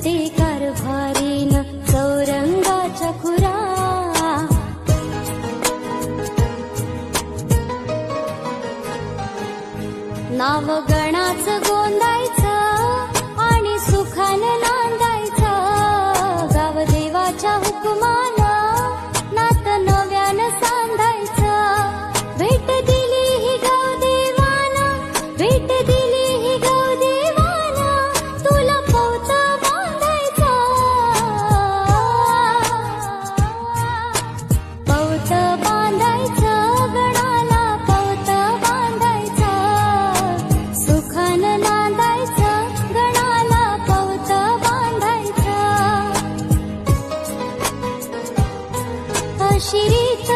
सुटे कारभारीन चौरंगाच्या खुरा नाव गणाचं गोंदायचं आणि सुखानं नांदायचं गाव देवाच्या हुकुमानं नात नव्यानं सांधायचं भेट दिली ही गाव देवानं भेट दिली ही गाव देवानं तुला पौत बांधायचं पौत बांधायचं गणाला पौत बांधायचं सुखानं नांदायचं गणाला पौत बांधायचं अशी रीत